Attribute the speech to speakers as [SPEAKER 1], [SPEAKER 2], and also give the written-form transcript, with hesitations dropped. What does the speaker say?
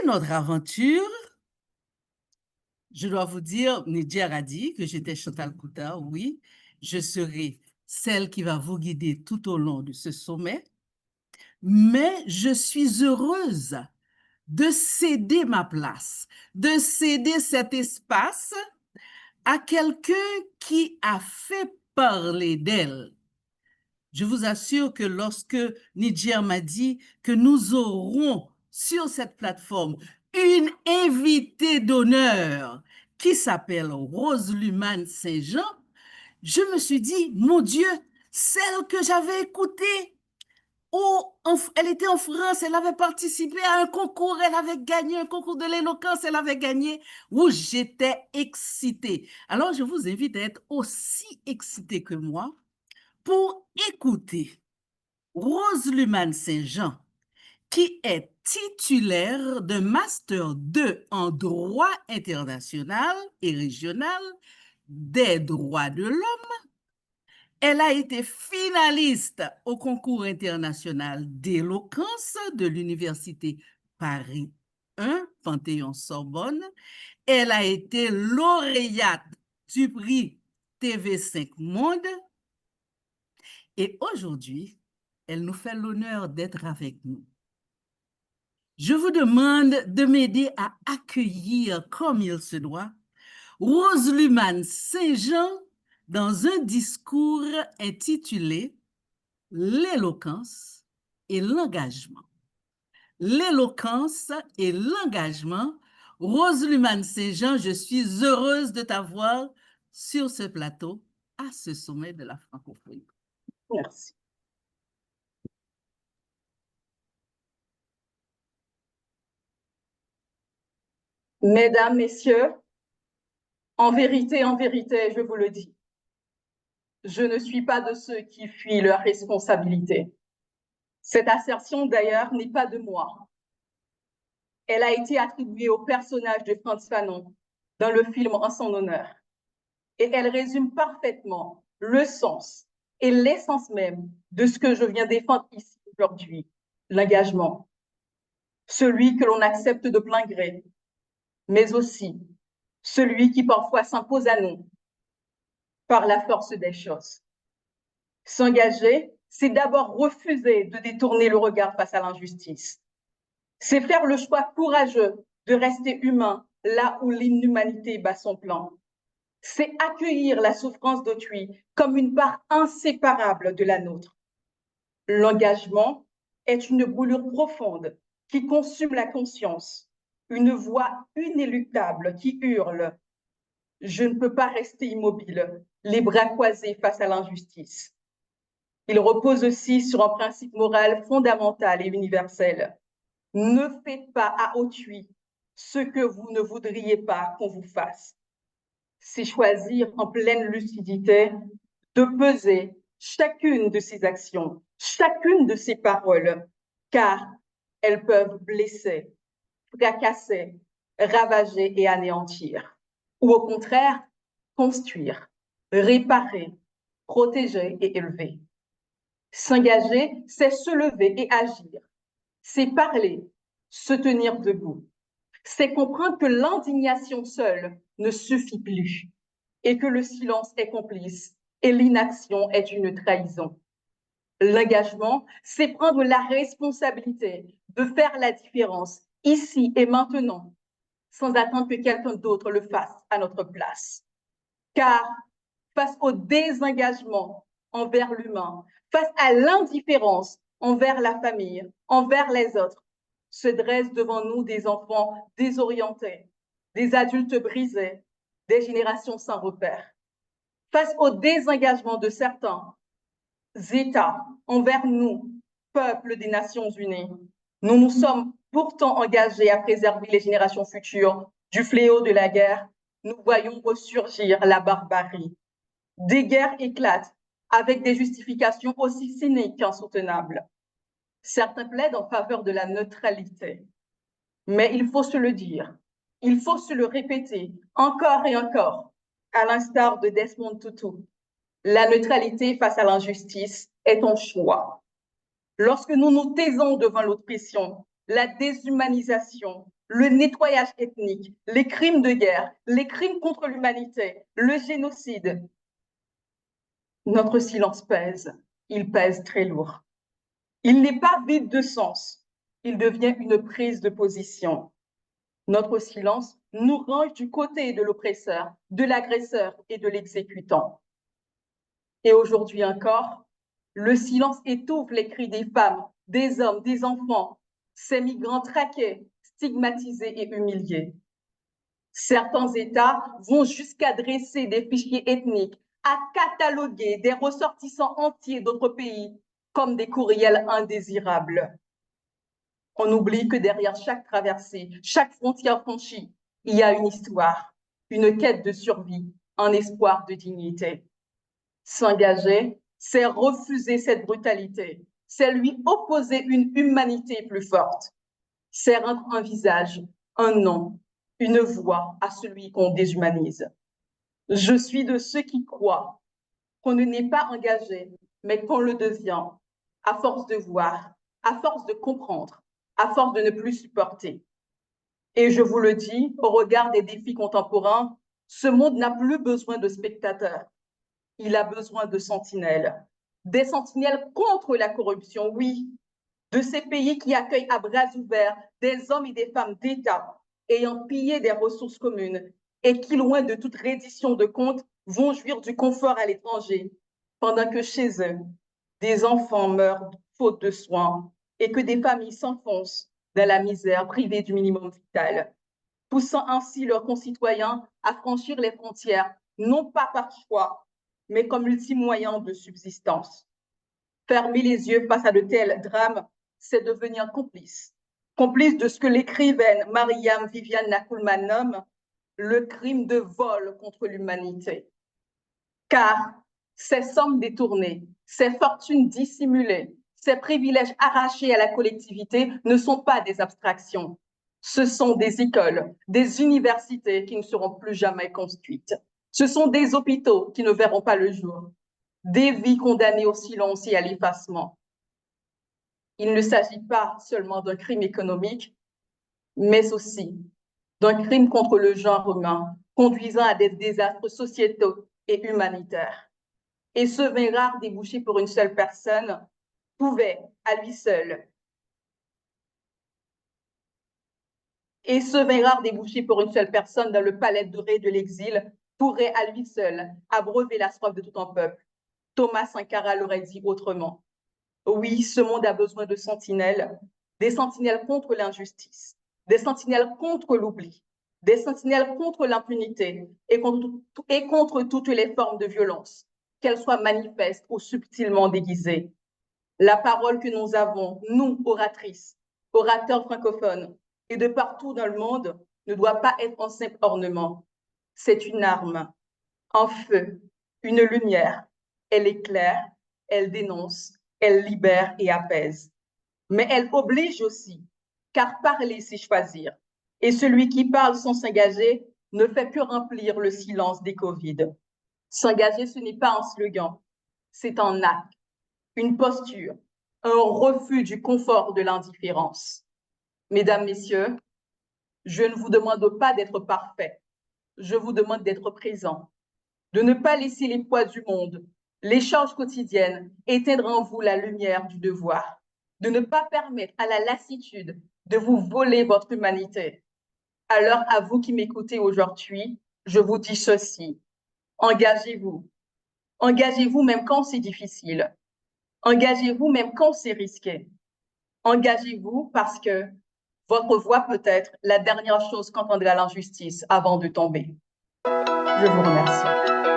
[SPEAKER 1] notre aventure, je dois vous dire, Nidia a dit que j'étais Chantal Kouta, oui, je serai celle qui va vous guider tout au long de ce sommet, mais je suis heureuse de céder ma place, de céder cet espace à quelqu'un qui a fait parler d'elle. Je vous assure que lorsque Nidia m'a dit que nous aurons sur cette plateforme une invitée d'honneur qui s'appelle Rose Luman Saint-Jean, je me suis dit, mon Dieu, celle que j'avais écoutée, elle était en France, elle avait participé à un concours, elle avait gagné un concours de l'éloquence, elle avait gagné, où j'étais excitée. Alors, je vous invite à être aussi excitée que moi pour écouter Rose Luman Saint-Jean, qui est titulaire d'un Master 2 en droit international et régional des droits de l'homme. Elle a été finaliste au concours international d'éloquence de l'Université Paris 1, Panthéon-Sorbonne. Elle a été lauréate du prix TV5 Monde. Et aujourd'hui, elle nous fait l'honneur d'être avec nous. Je vous demande de m'aider à accueillir comme il se doit Rose Luman Saint-Jean dans un discours intitulé « L'éloquence et l'engagement ». L'éloquence et l'engagement. Rose Luman Saint-Jean, je suis heureuse de t'avoir sur ce plateau à ce sommet de la francophonie.
[SPEAKER 2] Merci. Mesdames, Messieurs, en vérité, je vous le dis, je ne suis pas de ceux qui fuient leurs responsabilités. Cette assertion, d'ailleurs, n'est pas de moi. Elle a été attribuée au personnage de Frantz Fanon dans le film En son honneur. Et elle résume parfaitement le sens et l'essence même de ce que je viens défendre ici aujourd'hui, l'engagement. Celui que l'on accepte de plein gré, mais aussi celui qui parfois s'impose à nous par la force des choses. S'engager, c'est d'abord refuser de détourner le regard face à l'injustice. C'est faire le choix courageux de rester humain là où l'inhumanité bat son plan. C'est accueillir la souffrance d'autrui comme une part inséparable de la nôtre. L'engagement est une brûlure profonde qui consume la conscience, une voix inéluctable qui hurle « Je ne peux pas rester immobile, les bras croisés face à l'injustice ». Il repose aussi sur un principe moral fondamental et universel. Ne faites pas à autrui ce que vous ne voudriez pas qu'on vous fasse. C'est choisir en pleine lucidité de peser chacune de ces actions, chacune de ces paroles, car elles peuvent blesser, fracasser, ravager et anéantir, ou au contraire, construire, réparer, protéger et élever. S'engager, c'est se lever et agir, c'est parler, se tenir debout, c'est comprendre que l'indignation seule ne suffit plus et que le silence est complice et l'inaction est une trahison. L'engagement, c'est prendre la responsabilité de faire la différence ici et maintenant, sans attendre que quelqu'un d'autre le fasse à notre place. Car face au désengagement envers l'humain, face à l'indifférence envers la famille, envers les autres, se dressent devant nous des enfants désorientés, des adultes brisés, des générations sans repère. Face au désengagement de certains États envers nous, peuple des Nations Unies, nous nous sommes pourtant engagés à préserver les générations futures du fléau de la guerre. Nous voyons ressurgir la barbarie. Des guerres éclatent avec des justifications aussi cyniques qu'insoutenables. Certains plaident en faveur de la neutralité. Mais il faut se le dire, il faut se le répéter encore et encore, à l'instar de Desmond Tutu. La neutralité face à l'injustice est un choix. Lorsque nous nous taisons devant l'oppression, la déshumanisation, le nettoyage ethnique, les crimes de guerre, les crimes contre l'humanité, le génocide. Notre silence pèse, il pèse très lourd. Il n'est pas vide de sens, il devient une prise de position. Notre silence nous range du côté de l'oppresseur, de l'agresseur et de l'exécutant. Et aujourd'hui encore, le silence étouffe les cris des femmes, des hommes, des enfants, ces migrants traqués, stigmatisés et humiliés. Certains États vont jusqu'à dresser des fichiers ethniques, à cataloguer des ressortissants entiers d'autres pays comme des courriels indésirables. On oublie que derrière chaque traversée, chaque frontière franchie, il y a une histoire, une quête de survie, un espoir de dignité. S'engager, c'est refuser cette brutalité, c'est lui opposer une humanité plus forte, c'est rendre un visage, un nom, une voix à celui qu'on déshumanise. Je suis de ceux qui croient qu'on ne n'est pas engagé, mais qu'on le devient, à force de voir, à force de comprendre, à force de ne plus supporter. Et je vous le dis, au regard des défis contemporains, ce monde n'a plus besoin de spectateurs. Il a besoin de sentinelles. Des sentinelles contre la corruption, oui, de ces pays qui accueillent à bras ouverts des hommes et des femmes d'État ayant pillé des ressources communes et qui, loin de toute reddition de comptes, vont jouir du confort à l'étranger, pendant que chez eux, des enfants meurent faute de soins et que des familles s'enfoncent dans la misère, privées du minimum vital, poussant ainsi leurs concitoyens à franchir les frontières, non pas par choix, mais comme ultime moyen de subsistance. Fermer les yeux face à de tels drames, c'est devenir complice. Complice de ce que l'écrivaine Mariam Viviane Nakoulman nomme le crime de vol contre l'humanité. Car ces sommes détournées, ces fortunes dissimulées, ces privilèges arrachés à la collectivité ne sont pas des abstractions. Ce sont des écoles, des universités qui ne seront plus jamais construites. Ce sont des hôpitaux qui ne verront pas le jour, des vies condamnées au silence et à l'effacement. Il ne s'agit pas seulement d'un crime économique, mais aussi d'un crime contre le genre humain, conduisant à des désastres sociétaux et humanitaires. Et ce vin rare débouché pour une seule personne pouvait, à lui seul, et ce vin rare débouché pour une seule personne dans le palais doré de l'exil pourrait à lui seul abreuver la soif de tout un peuple. Thomas Sankara l'aurait dit autrement. Oui, ce monde a besoin de sentinelles, des sentinelles contre l'injustice, des sentinelles contre l'oubli, des sentinelles contre l'impunité et contre toutes les formes de violence, qu'elles soient manifestes ou subtilement déguisées. La parole que nous avons, nous, oratrices, orateurs francophones, et de partout dans le monde, ne doit pas être un simple ornement. C'est une arme, un feu, une lumière. Elle éclaire, elle dénonce, elle libère et apaise. Mais elle oblige aussi, car parler, c'est choisir. Et celui qui parle sans s'engager ne fait que remplir le silence des Covid. S'engager, ce n'est pas un slogan, c'est un acte, une posture, un refus du confort de l'indifférence. Mesdames, Messieurs, je ne vous demande pas d'être parfait, je vous demande d'être présent, de ne pas laisser les poids du monde, les charges quotidiennes éteindre en vous la lumière du devoir, de ne pas permettre à la lassitude de vous voler votre humanité. Alors, à vous qui m'écoutez aujourd'hui, je vous dis ceci, engagez-vous. Engagez-vous même quand c'est difficile. Engagez-vous même quand c'est risqué. Engagez-vous parce que votre voix peut être la dernière chose qu'entendra l'injustice avant de tomber. Je vous remercie.